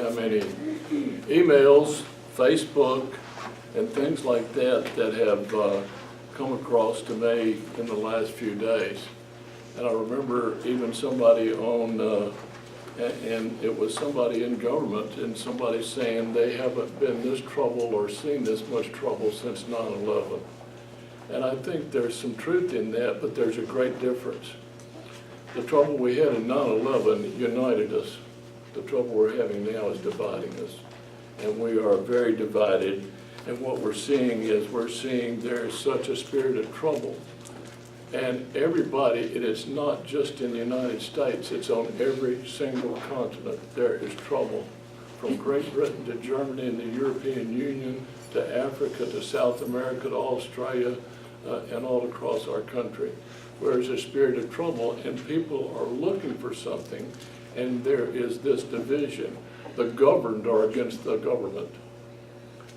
How many emails, Facebook, and things like that that have come across to me in the last few days. And I remember even somebody on, and it was somebody in government, and somebody saying they haven't been this troubled or seen this much trouble since 9/11. And I think there's some truth in that, but there's a great difference. The trouble we had in 9/11 united us. The trouble we're having now is dividing us. And we are very divided. And what we're seeing is there is such a spirit of trouble. And everybody, it is not just in the United States, it's on every single continent. There is trouble. From Great Britain to Germany and the European Union to Africa to South America to Australia and all across our country. Where there's a spirit of trouble and people are looking for something, and there is this division. The governed are against the government.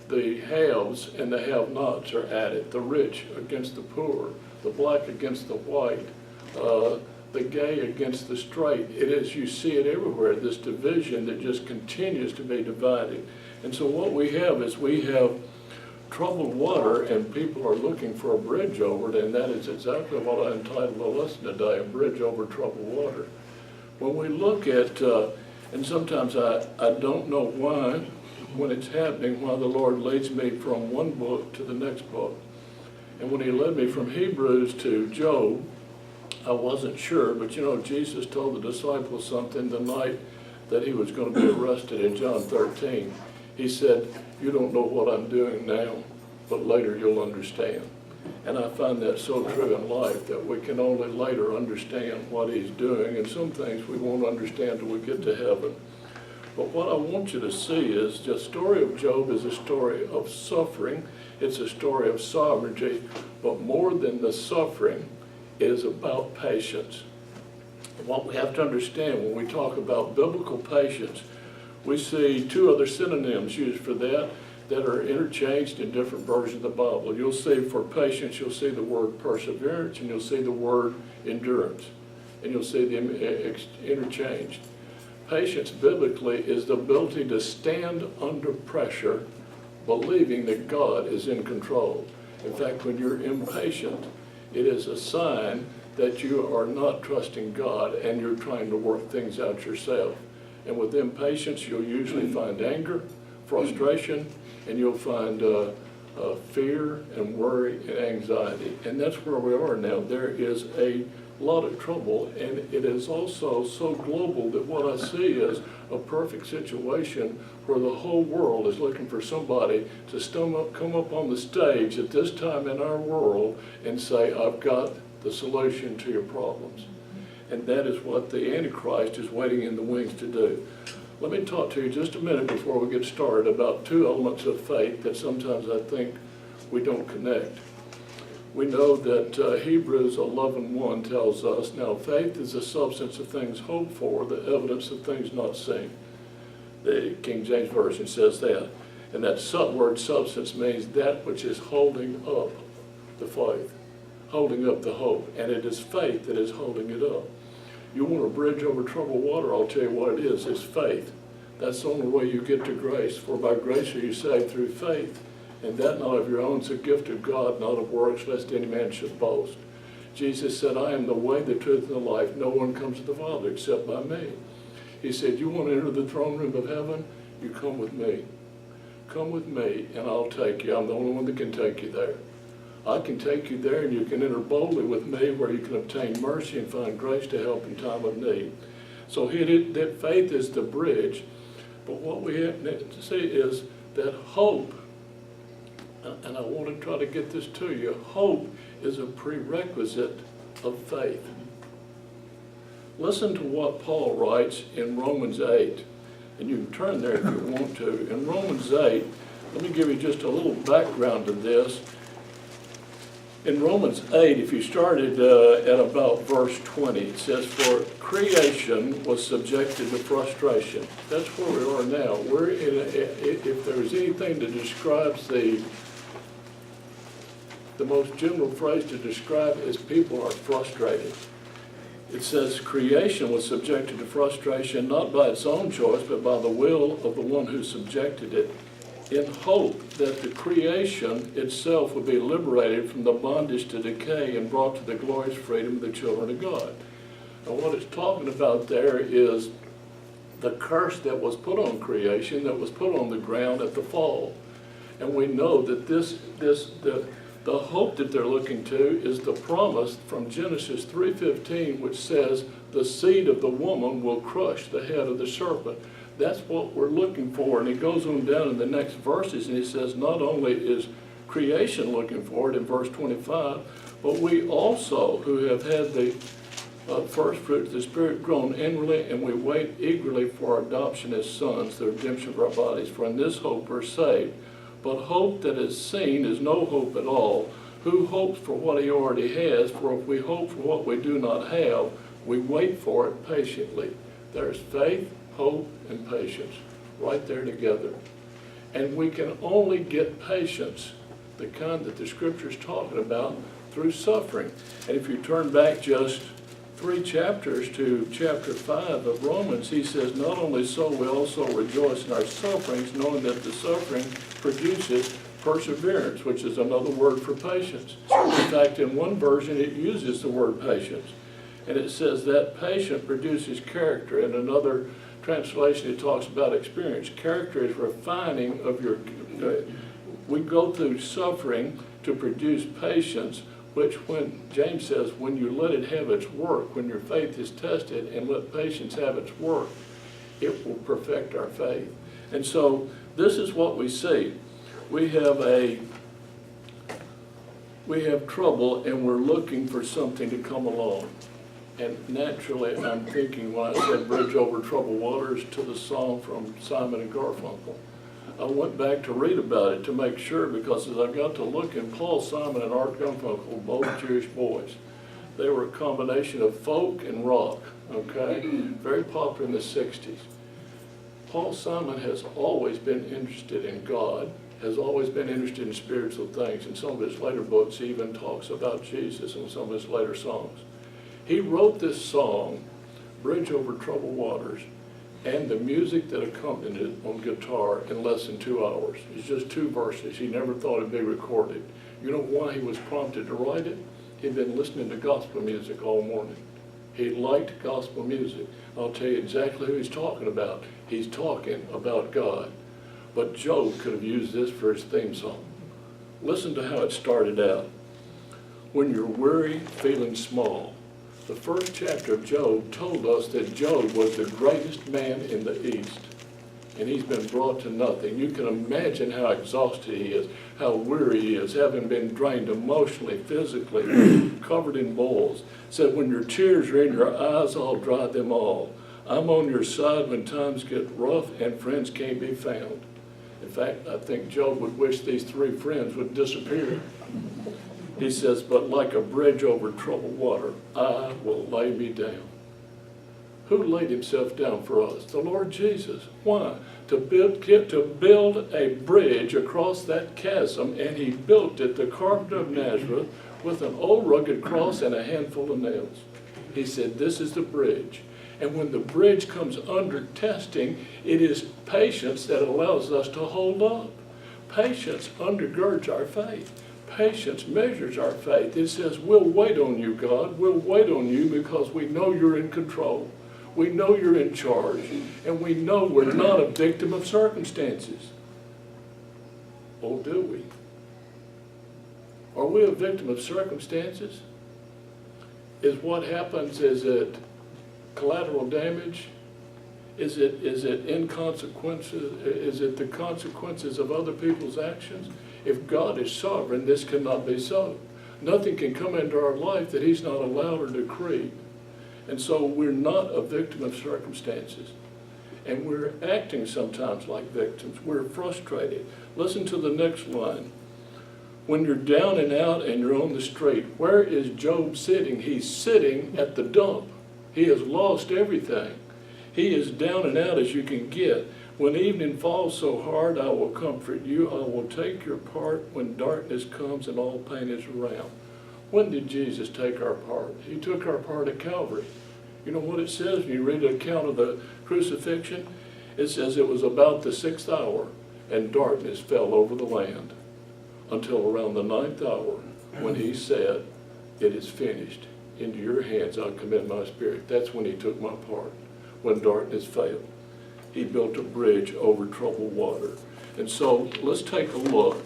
The haves and the have-nots are at it. The rich against the poor. The black against the white. The gay against the straight. It is, you see it everywhere, this division that just continues to be divided. And so what we have is we have troubled water, and people are looking for a bridge over it, and that is exactly what I entitled the lesson today, A Bridge Over Troubled Water. When we look at, and sometimes I don't know why, when it's happening, why the Lord leads me from one book to the next book. And when he led me from Hebrews to Job, I wasn't sure, but you know, Jesus told the disciples something the night that he was going to be arrested in John 13. He said, you don't know what I'm doing now, but later you'll understand. And I find that so true in life, that we can only later understand what he's doing, and some things we won't understand till we get to heaven. But what I want you to see is the story of Job is a story of suffering. It's a story of sovereignty, but more than the suffering, it is about patience. What we have to understand when we talk about biblical patience, we see two other synonyms used for that are interchanged in different versions of the Bible. You'll see for patience, you'll see the word perseverance, and you'll see the word endurance, and you'll see them interchanged. Patience biblically is the ability to stand under pressure, believing that God is in control. In fact, when you're impatient, it is a sign that you are not trusting God and you're trying to work things out yourself. And with impatience, you'll usually find anger, frustration, and you'll find fear and worry and anxiety. And that's where we are now. There is a lot of trouble, and it is also so global that what I see is a perfect situation where the whole world is looking for somebody to come up on the stage at this time in our world and say, I've got the solution to your problems. And that is what the Antichrist is waiting in the wings to do. Let me talk to you just a minute before we get started about two elements of faith that sometimes I think we don't connect. We know that Hebrews 11:1 tells us, now faith is the substance of things hoped for, the evidence of things not seen. The King James Version says that. And that word substance means that which is holding up the faith, holding up the hope. And it is faith that is holding it up. You want a bridge over troubled water, I'll tell you what it is. It's faith. That's the only way you get to grace. For by grace are you saved through faith. And that not of your own is a gift of God, not of works, lest any man should boast. Jesus said, I am the way, the truth, and the life. No one comes to the Father except by me. He said, you want to enter the throne room of heaven? You come with me. Come with me, and I'll take you. I'm the only one that can take you there. I can take you there, and you can enter boldly with me, where you can obtain mercy and find grace to help in time of need. So that faith is the bridge. But what we have to see is that hope, and I want to try to get this to you, hope is a prerequisite of faith. Listen to what Paul writes in Romans 8, and you can turn there if you want to. In Romans 8, let me give you just a little background to this. In Romans 8, if you started at about verse 20, it says, for creation was subjected to frustration. That's where we are now. We're in if there's anything that describes the most general phrase to describe is people are frustrated. It says creation was subjected to frustration not by its own choice, but by the will of the one who subjected it, in hope that the creation itself would be liberated from the bondage to decay and brought to the glorious freedom of the children of God. And what it's talking about there is the curse that was put on creation, that was put on the ground at the fall. And we know that the hope that they're looking to is the promise from Genesis 3:15, which says the seed of the woman will crush the head of the serpent. That's what we're looking for. And he goes on down in the next verses and he says not only is creation looking for it in verse 25, but we also who have had the first fruits of the Spirit grown inwardly, and we wait eagerly for our adoption as sons, the redemption of our bodies. For in this hope we're saved. But hope that is seen is no hope at all. Who hopes for what he already has? For if we hope for what we do not have, we wait for it patiently. There's faith, hope, and patience right there together. And we can only get patience, the kind that the Scripture is talking about, through suffering. And if you turn back just 3 chapters to chapter 5 of Romans, he says, not only so, we also rejoice in our sufferings, knowing that the suffering produces perseverance, which is another word for patience. In fact, in one version, it uses the word patience. And it says that patience produces character. In another translation, it talks about experience. Character is refining of your... we go through suffering to produce patience, which when James says, when you let it have its work, when your faith is tested and let patience have its work, it will perfect our faith. And so this is what we see. We have trouble and we're looking for something to come along. And naturally, I'm thinking when I said bridge over troubled waters to the song from Simon and Garfunkel. I went back to read about it to make sure, because as I got to looking, Paul Simon and Art Garfunkel, both Jewish boys, they were a combination of folk and rock, okay? Very popular in the 60s. Paul Simon has always been interested in God, has always been interested in spiritual things. In some of his later books, he even talks about Jesus in some of his later songs. He wrote this song, Bridge Over Troubled Waters, and the music that accompanied it on guitar in less than 2 hours. It's just 2 verses. He never thought it'd be recorded. You know why he was prompted to write it? He'd been listening to gospel music all morning. He liked gospel music. I'll tell you exactly who he's talking about. He's talking about God. But Job could have used this for his theme song. Listen to how it started out. When you're weary, feeling small. The first chapter of Job told us that Job was the greatest man in the East, and he's been brought to nothing. You can imagine how exhausted he is, how weary he is, having been drained emotionally, physically, covered in boils. Said, when your tears are in your eyes, I'll dry them all. I'm on your side when times get rough and friends can't be found. In fact, I think Job would wish these 3 friends would disappear. He says, but like a bridge over troubled water, I will lay me down. Who laid himself down for us? The Lord Jesus. Why? To build a bridge across that chasm, and he built it, the carpenter of Nazareth, with an old rugged cross and a handful of nails. He said, this is the bridge. And when the bridge comes under testing, it is patience that allows us to hold up. Patience undergirds our faith. Patience measures our faith. It says, we'll wait on you, God. We'll wait on you because we know you're in control. We know you're in charge. And we know we're not a victim of circumstances. Oh, do we? Are we a victim of circumstances? Is what happens, is it collateral damage? Is it inconsequences? Is it the consequences of other people's actions? If God is sovereign, this cannot be so. Nothing can come into our life that he's not allowed or decreed. And so we're not a victim of circumstances. And we're acting sometimes like victims. We're frustrated. Listen to the next line. When you're down and out and you're on the street, where is Job sitting? He's sitting at the dump. He has lost everything. He is down and out as you can get. When evening falls so hard, I will comfort you. I will take your part when darkness comes and all pain is around. When did Jesus take our part? He took our part at Calvary. You know what it says when you read the account of the crucifixion? It says it was about the 6th hour, and darkness fell over the land until around the 9th hour, when he said, "It is finished. Into your hands I commit my spirit." That's when he took my part, when darkness fell. He built a bridge over troubled water. And so let's take a look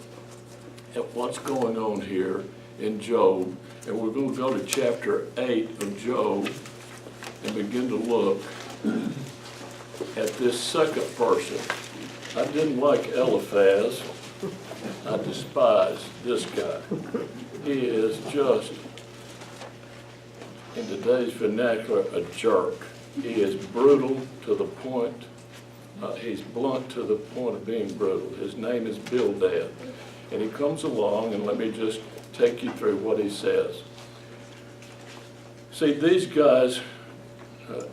at what's going on here in Job. And we're going to go to chapter 8 of Job and begin to look at this second person. I didn't like Eliphaz. I despise this guy. He is just, in today's vernacular, a jerk. He is brutal to the point, he's blunt to the point of being brutal. His name is Bildad. And he comes along, and let me just take you through what he says. See, these guys,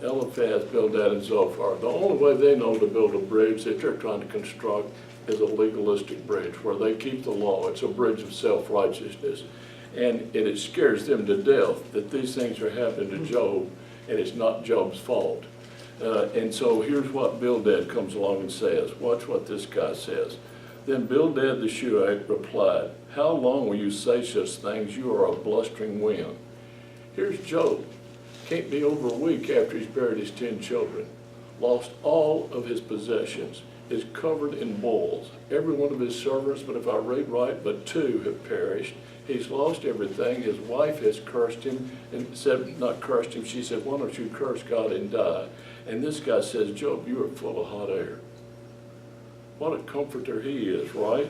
Eliphaz, Bildad, and Zophar, the only way they know to build a bridge that they're trying to construct is a legalistic bridge where they keep the law. It's a bridge of self-righteousness. And it scares them to death that these things are happening to Job, and it's not Job's fault. And so here's what Bildad comes along and says. Watch what this guy says. Then Bildad the Shuhite replied, "How long will you say such things? You are a blustering wind." Here's Job. Can't be over a week after he's buried his 10 children. Lost all of his possessions. Is covered in boils. Every one of his servants, but if I read right, but 2 have perished. He's lost everything. His wife has cursed him and said, not cursed him, she said, "Why don't you curse God and die?" And this guy says, "Job, you are full of hot air." What a comforter he is, right?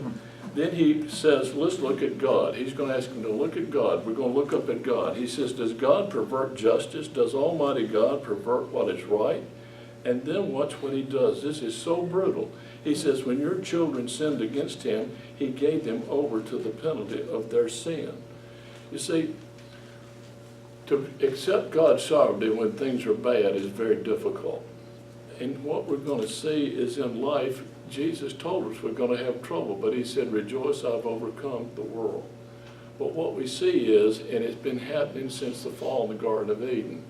Then he says, let's look at God. He's going to ask him to look at God. We're going to look up at God. He says, does God pervert justice? Does Almighty God pervert what is right? And then watch what he does. This is so brutal. He says, when your children sinned against him, he gave them over to the penalty of their sin. You see, to accept God's sovereignty when things are bad is very difficult. And what we're going to see is in life, Jesus told us we're going to have trouble, but he said, "Rejoice, I've overcome the world." But what we see is, and it's been happening since the fall in the Garden of Eden,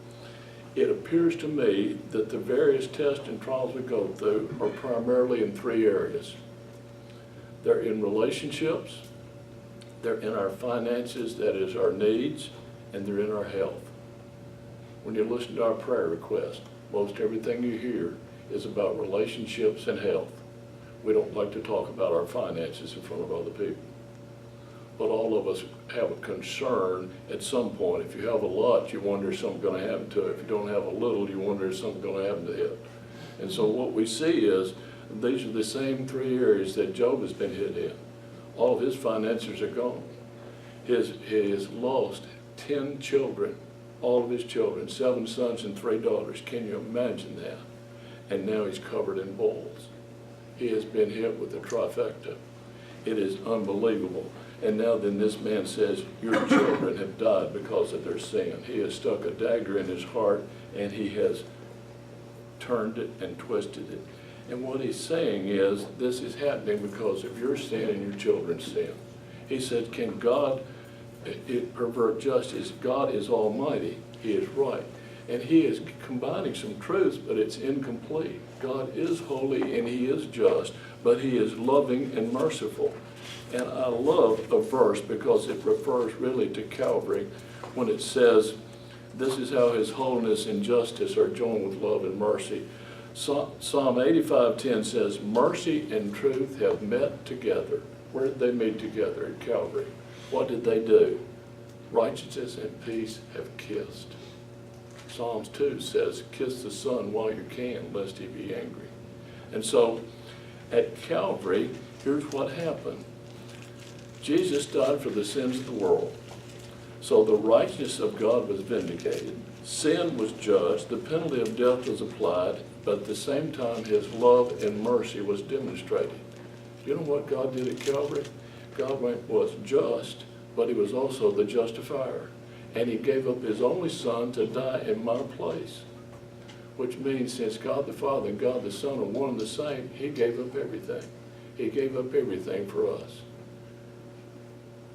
it appears to me that the various tests and trials we go through are primarily in 3 areas. They're in relationships, they're in our finances, that is our needs, and they're in our health. When you listen to our prayer requests, most everything you hear is about relationships and health. We don't like to talk about our finances in front of other people. But all of us have a concern at some point. If you have a lot, you wonder if something's going to happen to it. If you don't have a little, you wonder if something's going to happen to it. And so what we see is these are the same 3 areas that Job has been hit in. All of his finances are gone. He has lost 10 children, all of his children, 7 sons and 3 daughters. Can you imagine that? And now he's covered in boils. He has been hit with a trifecta. It is unbelievable. And now then this man says, your children have died because of their sin. He has stuck a dagger in his heart, and he has turned it and twisted it. And what he's saying is, this is happening because of your sin and your children's sin. He said, can God pervert justice? God is almighty. He is right. And he is combining some truths, but it's incomplete. God is holy and he is just, but he is loving and merciful. And I love a verse because it refers really to Calvary when it says, this is how his holiness and justice are joined with love and mercy. Psalm 85:10 says, mercy and truth have met together. Where did they meet together? At Calvary. What did they do? Righteousness and peace have kissed. Psalms 2 says, kiss the Son while you can, lest he be angry. And so, at Calvary, here's what happened. Jesus died for the sins of the world. So the righteousness of God was vindicated. Sin was judged. The penalty of death was applied. But at the same time, his love and mercy was demonstrated. You know what God did at Calvary? God was just, but he was also the justifier. And he gave up his only son to die in my place. Which means since God the Father and God the Son are one and the same, he gave up everything. He gave up everything for us.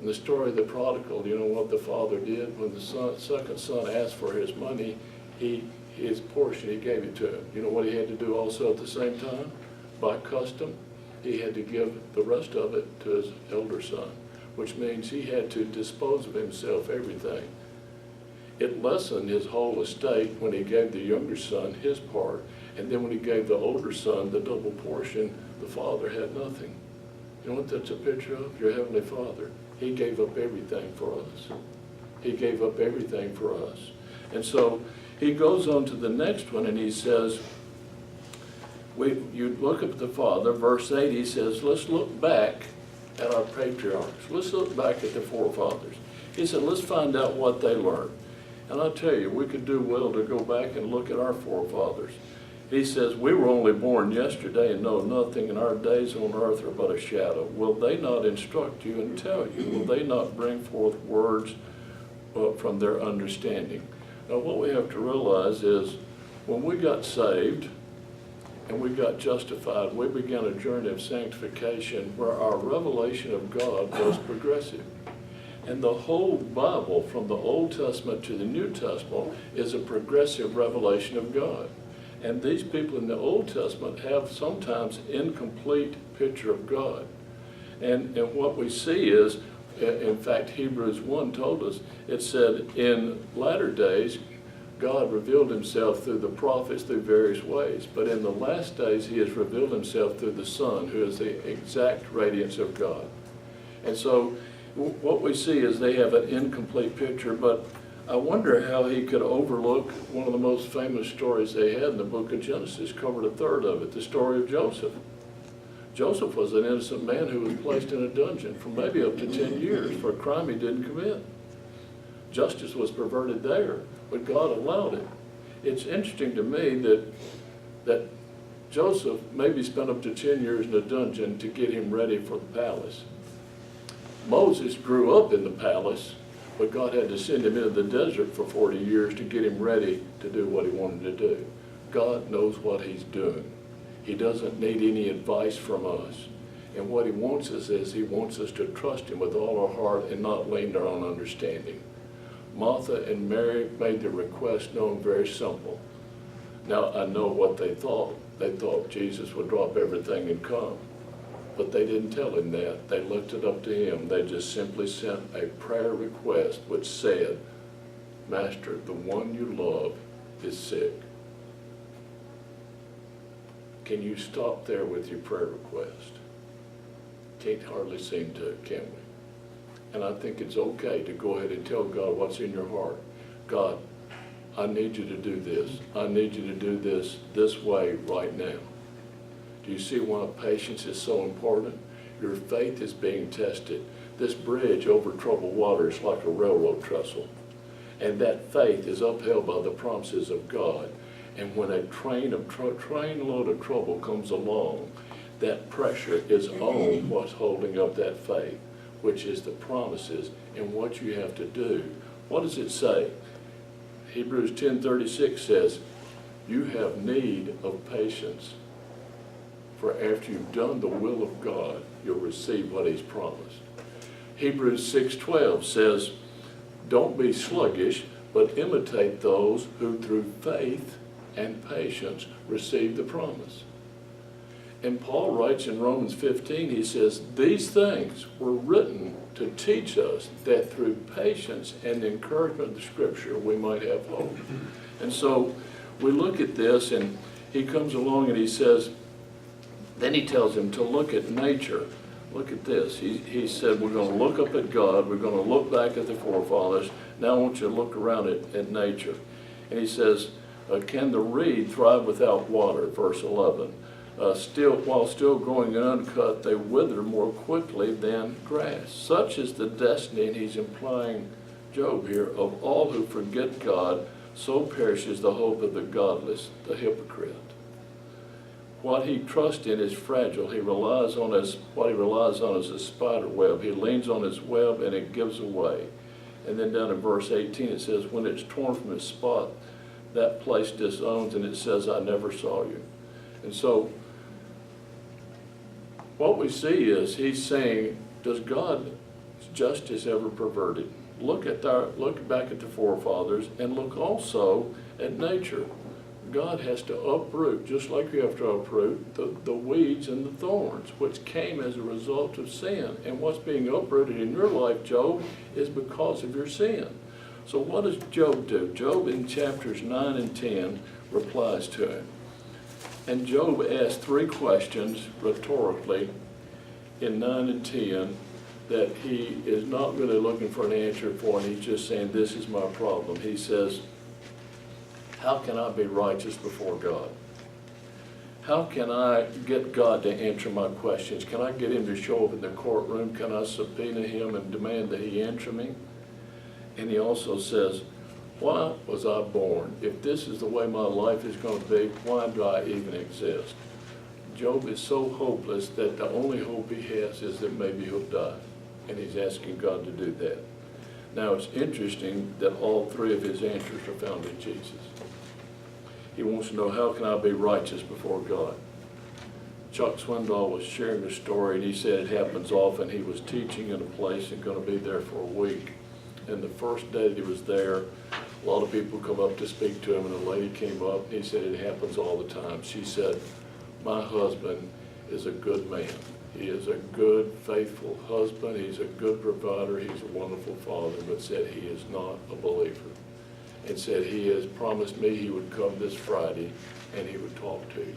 In the story of the prodigal, you know what the father did? When the second son asked for his money, his portion, he gave it to him. You know what he had to do also at the same time? By custom, he had to give the rest of it to his elder son, which means he had to dispose of himself everything. It lessened his whole estate when he gave the younger son his part, and then when he gave the older son the double portion, the father had nothing. You know what that's a picture of? Your Heavenly Father. He gave up everything for us. He gave up everything for us. And so he goes on to the next one and he says, you look at the Father, verse 8, he says, let's look back at our patriarchs. Let's look back at the forefathers. He said, let's find out what they learned. And I'll tell you, we could do well to go back and look at our forefathers. He says, we were only born yesterday and know nothing, and our days on earth are but a shadow. Will they not instruct you and tell you? Will they not bring forth words from their understanding? Now, what we have to realize is when we got saved and we got justified, we began a journey of sanctification where our revelation of God was progressive. And the whole Bible, from the Old Testament to the New Testament, is a progressive revelation of God. And these people in the Old Testament have sometimes incomplete picture of God. And what we see is, in fact, Hebrews 1 told us, it said, in latter days, God revealed himself through the prophets through various ways. But in the last days, he has revealed himself through the Son, who is the exact radiance of God. And so what we see is they have an incomplete picture, but I wonder how he could overlook one of the most famous stories they had in the book of Genesis, covered a third of it, the story of Joseph. Joseph was an innocent man who was placed in a dungeon for maybe up to 10 years for a crime he didn't commit. Justice was perverted there, but God allowed it. It's interesting to me that Joseph maybe spent up to 10 years in a dungeon to get him ready for the palace. Moses grew up in the palace, but God had to send him into the desert for 40 years to get him ready to do what he wanted to do. God knows what he's doing. He doesn't need any advice from us. And what he wants us is he wants us to trust him with all our heart and not lean on our own understanding. Martha and Mary made the request known very simple. Now, I know what they thought. They thought Jesus would drop everything and come. But they didn't tell him that. They left it up to him. They just simply sent a prayer request which said, Master, the one you love is sick. Can you stop there with your prayer request? Can't hardly seem to, can we? And I think it's okay to go ahead and tell God what's in your heart. God, I need you to do this. I need you to do this way right now. Do you see why patience is so important? Your faith is being tested. This bridge over troubled water is like a railroad trestle. And that faith is upheld by the promises of God. And when a trainload of trouble comes along, that pressure is on what's holding up that faith, which is the promises and what you have to do. What does it say? Hebrews 10:36 says, you have need of patience. For after you've done the will of God, you'll receive what he's promised. Hebrews 6:12 says, don't be sluggish, but imitate those who through faith and patience receive the promise. And Paul writes in Romans 15, he says, these things were written to teach us that through patience and encouragement of the Scripture, we might have hope. And so we look at this, and he comes along and he says, then he tells him to look at nature. Look at this. He said, we're going to look up at God. We're going to look back at the forefathers. Now I want you to look around at nature. And he says, can the reed thrive without water? Verse 11. While still growing uncut, they wither more quickly than grass. Such is the destiny, and he's implying, Job here, of all who forget God, so perishes the hope of the godless, the hypocrite. What he trusts in is fragile. What he relies on is a spider web. He leans on his web and it gives away. And then down in verse 18 it says, when it's torn from its spot, that place disowns, and it says, I never saw you. And so what we see is he's saying, does God justice ever perverted? Look back at the forefathers and look also at nature. God has to uproot, just like you have to uproot the weeds and the thorns, which came as a result of sin. And what's being uprooted in your life, Job, is because of your sin. So what does Job do? Job in chapters 9 and 10 replies to him. And Job asked 3 questions rhetorically in 9 and 10 that he is not really looking for an answer for, and he's just saying, this is my problem. He says, how can I be righteous before God? How can I get God to answer my questions? Can I get him to show up in the courtroom? Can I subpoena him and demand that he answer me? And he also says, why was I born? If this is the way my life is going to be, why do I even exist? Job is so hopeless that the only hope he has is that maybe he'll die. And he's asking God to do that. Now it's interesting that all 3 of his answers are found in Jesus. He wants to know, how can I be righteous before God? Chuck Swindoll was sharing a story, and he said it happens often. He was teaching in a place and going to be there for a week. And the first day that he was there, a lot of people come up to speak to him, and a lady came up, and he said, it happens all the time. She said, my husband is a good man. He is a good, faithful husband. He's a good provider. He's a wonderful father, but said he is not a believer. And said he has promised me he would come this Friday and he would talk to you.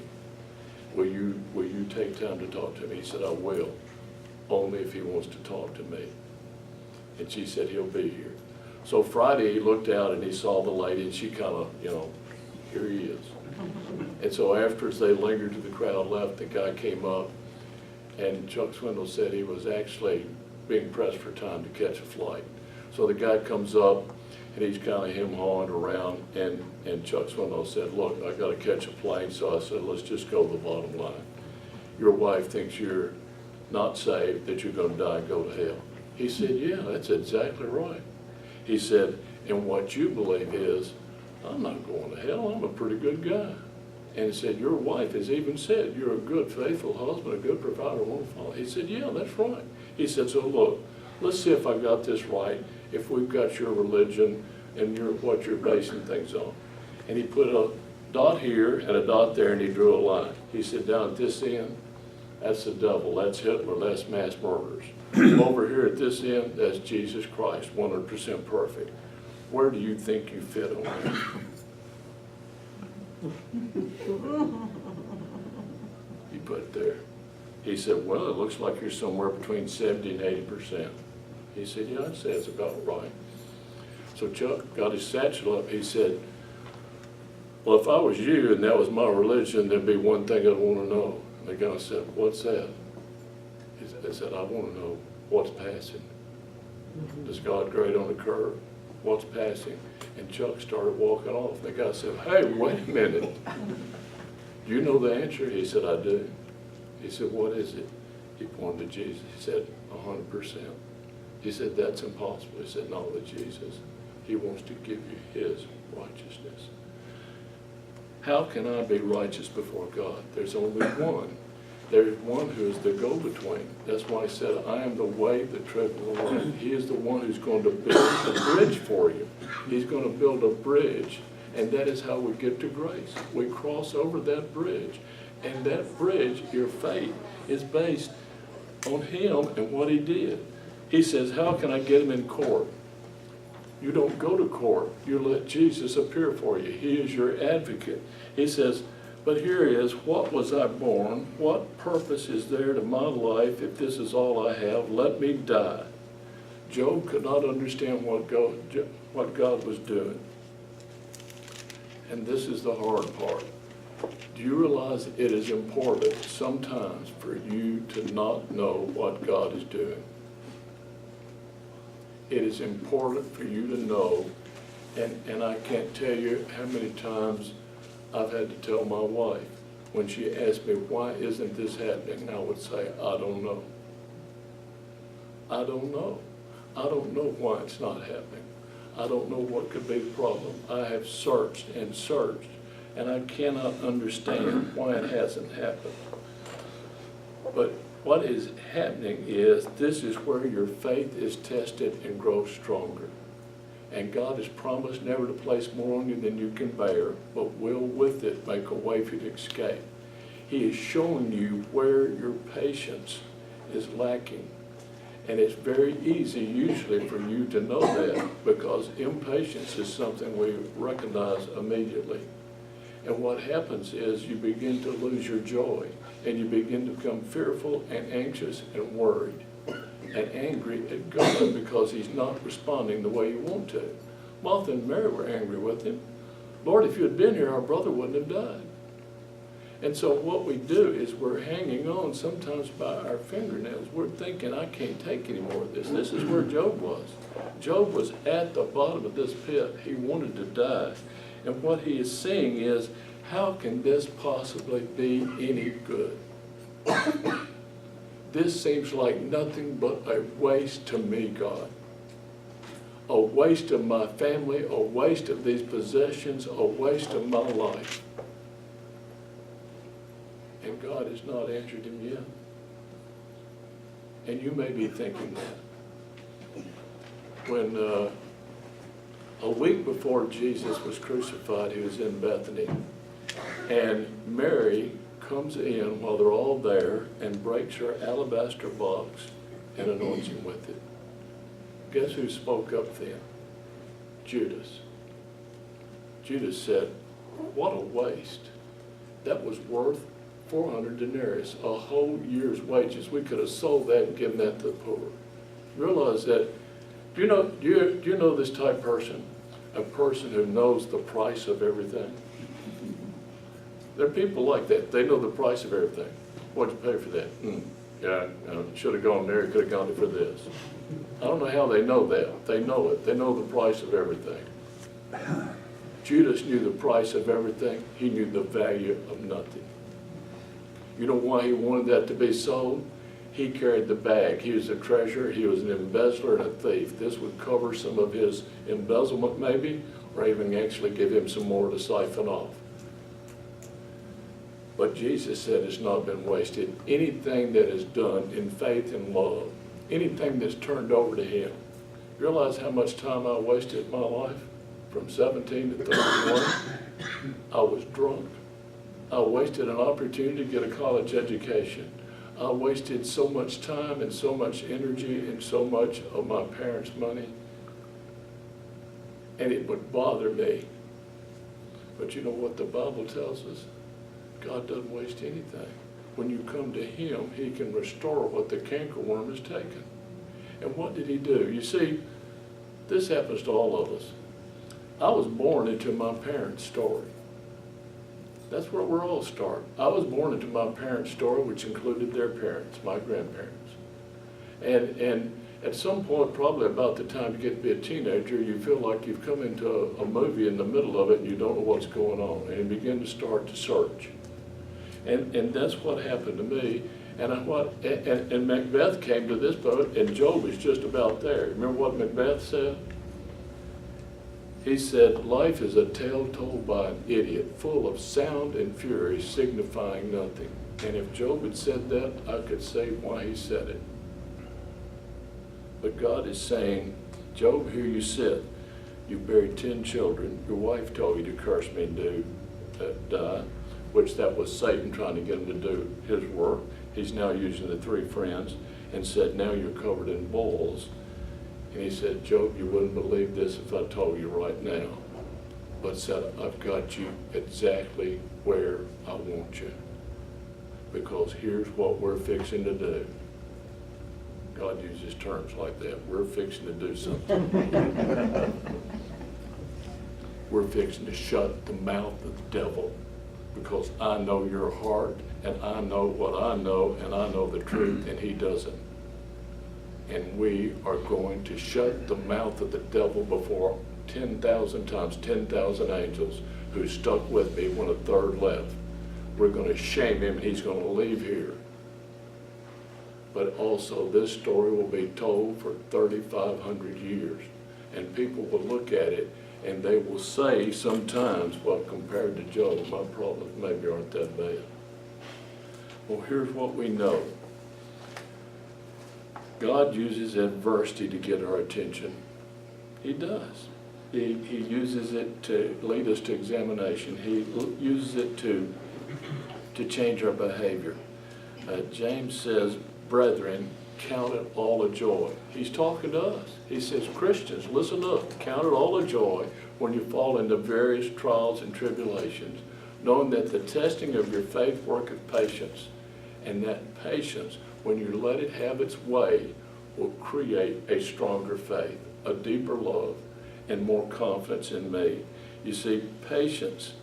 Will you take time to talk to me? He said, I will, only if he wants to talk to me. And she said, he'll be here. So Friday he looked out and he saw the lady, and she kind of, here he is. And so after, as they lingered to the crowd left, the guy came up, and Chuck Swindoll said he was actually being pressed for time to catch a flight. So the guy comes up, and he's kind of hem-hawing around, and Chuck Swindoll said, look, I got to catch a plane. So I said, let's just go to the bottom line. Your wife thinks you're not saved, that you're going to die and go to hell. He said, yeah, that's exactly right. He said, and what you believe is, I'm not going to hell, I'm a pretty good guy. And he said, your wife has even said you're a good, faithful husband, a good provider, wonderful. He said, yeah, that's right. He said, so look, let's see if I got this right, if we've got your religion and what you're basing things on. And he put a dot here and a dot there, and he drew a line. He said, down at this end, that's the devil, that's Hitler, that's mass murderers. Over here at this end, that's Jesus Christ, 100% perfect. Where do you think you fit on that? He put it there. He said, well, it looks like you're somewhere between 70 and 80%. He said, yeah, I'd say it's about right. So Chuck got his satchel up. He said, well, if I was you and that was my religion, there'd be one thing I'd want to know. And the guy said, what's that? He said, I want to know what's passing. Does God grade on the curve? What's passing? And Chuck started walking off. The guy said, hey, wait a minute. Do you know the answer? He said, I do. He said, what is it? He pointed to Jesus. He said, 100%. He said, that's impossible. He said, not with Jesus. He wants to give you his righteousness. How can I be righteous before God? There's only one. There's one who is the go-between. That's why he said, I am the way, the truth, and the life. He is the one who's going to build a bridge for you. He's going to build a bridge, and that is how we get to grace. We cross over that bridge, and that bridge, your faith, is based on him and what he did. He says, how can I get him in court? You don't go to court. You let Jesus appear for you. He is your advocate. He says, but here is, what was I born? What purpose is there to my life if this is all I have? Let me die. Job could not understand what God was doing. And this is the hard part. Do you realize it is important sometimes for you to not know what God is doing? It is important for you to know, and I can't tell you how many times I've had to tell my wife when she asked me, why isn't this happening? I would say, I don't know. I don't know. I don't know why it's not happening. I don't know what could be the problem. I have searched and searched, and I cannot understand why it hasn't happened. But what is happening is this is where your faith is tested and grows stronger. And God has promised never to place more on you than you can bear, but will with it make a way for you to escape. He is showing you where your patience is lacking. And it's very easy usually for you to know that, because impatience is something we recognize immediately. And what happens is you begin to lose your joy, and you begin to become fearful and anxious and worried and angry at God because he's not responding the way you want to. Martha and Mary were angry with him. Lord, if you had been here, our brother wouldn't have died. And so what we do is we're hanging on sometimes by our fingernails. We're thinking, I can't take any more of this. This is where Job was. Job was at the bottom of this pit. He wanted to die. And what he is seeing is, how can this possibly be any good? This seems like nothing but a waste to me, God. A waste of my family, a waste of these possessions, a waste of my life. And God has not answered him yet. And you may be thinking that. When a week before Jesus was crucified, he was in Bethany. And Mary comes in while they're all there and breaks her alabaster box and anoints him with it. Guess who spoke up then? Judas. Judas said, what a waste. That was worth 400 denarii, a whole year's wages. We could have sold that and given that to the poor. Realize that, do you know this type of person? A person who knows the price of everything. There are people like that. They know the price of everything. What'd you pay for that? Yeah, should have gone there, could have gone for this. I don't know how they know that. They know it. They know the price of everything. Judas knew the price of everything. He knew the value of nothing. You know why he wanted that to be sold? He carried the bag. He was a treasurer. He was an embezzler and a thief. This would cover some of his embezzlement maybe, or even actually give him some more to siphon off. But Jesus said it's not been wasted. Anything that is done in faith and love, anything that's turned over to him. Realize how much time I wasted in my life? From 17 to 31, I was drunk. I wasted an opportunity to get a college education. I wasted so much time and so much energy and so much of my parents' money. And it would bother me. But you know what the Bible tells us? God doesn't waste anything. When you come to him, he can restore what the cankerworm has taken. And what did he do? You see, this happens to all of us. I was born into my parents' story. That's where we're all start. I was born into my parents' story, which included their parents, my grandparents. And at some point, probably about the time you get to be a teenager, you feel like you've come into a movie in the middle of it and you don't know what's going on. And you begin to start to search. And that's what happened to me. And Macbeth came to this boat, and Job is just about there. Remember what Macbeth said? He said, life is a tale told by an idiot, full of sound and fury, signifying nothing. And if Job had said that, I could say why he said it. But God is saying, Job, here you sit. You buried 10 children. Your wife told you to curse me and die, which that was Satan trying to get him to do his work. He's now using the 3 friends and said, now you're covered in boils. And he said, Job, you wouldn't believe this if I told you right now. But said, I've got you exactly where I want you. Because here's what we're fixing to do. God uses terms like that. We're fixing to do something. We're fixing to shut the mouth of the devil. Because I know your heart, and I know what I know, and I know the truth, and he doesn't. And we are going to shut the mouth of the devil before 10,000 times 10,000 angels who stuck with me when a third left. We're going to shame him, and he's going to leave here. But also, this story will be told for 3,500 years. And people will look at it, and they will say sometimes, well, compared to Job, my problems maybe aren't that bad. Well, here's what we know. God uses adversity to get our attention. He does. He uses it to lead us to examination. He uses it to change our behavior. James says, brethren, count it all a joy. He's talking to us. He says, Christians, listen up. Count it all a joy when you fall into various trials and tribulations, knowing that the testing of your faith worketh patience, and that patience, when you let it have its way, will create a stronger faith, a deeper love, and more confidence in me. You see, patience,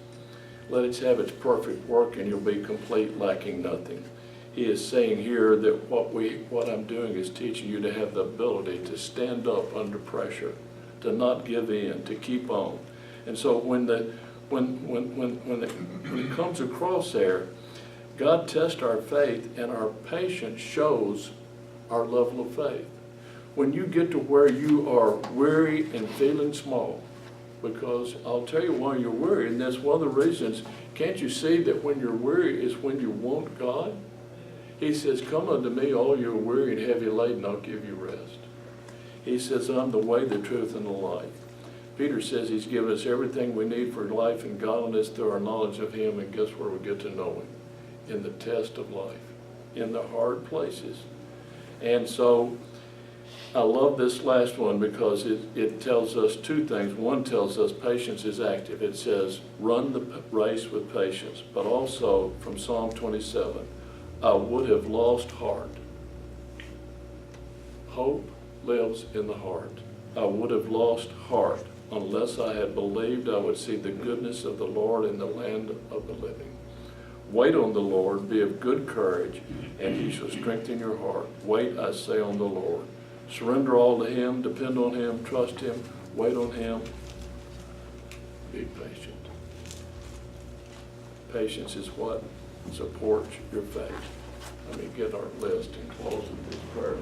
let it have its perfect work, and you'll be complete, lacking nothing. He is saying here that what I'm doing is teaching you to have the ability to stand up under pressure, to not give in, to keep on. And so when it comes across there, God tests our faith, and our patience shows our level of faith. When you get to where you are weary and feeling small, because I'll tell you why you're weary, and that's one of the reasons. Can't you see that when you're weary is when you want God? He says, come unto me, all you are weary and heavy laden, I'll give you rest. He says, I'm the way, the truth, and the life. Peter says he's given us everything we need for life and godliness through our knowledge of him, and guess where we get to know him? In the test of life, in the hard places. And so I love this last one because it tells us two things. One tells us patience is active. It says, run the race with patience. But also from Psalm 27, I would have lost heart. Hope lives in the heart. I would have lost heart unless I had believed I would see the goodness of the Lord in the land of the living. Wait on the Lord, be of good courage, and he shall strengthen your heart. Wait, I say, on the Lord. Surrender all to him, depend on him, trust him, wait on him. Be patient. Patience is what supports your faith. Let me get our list and close with this prayer.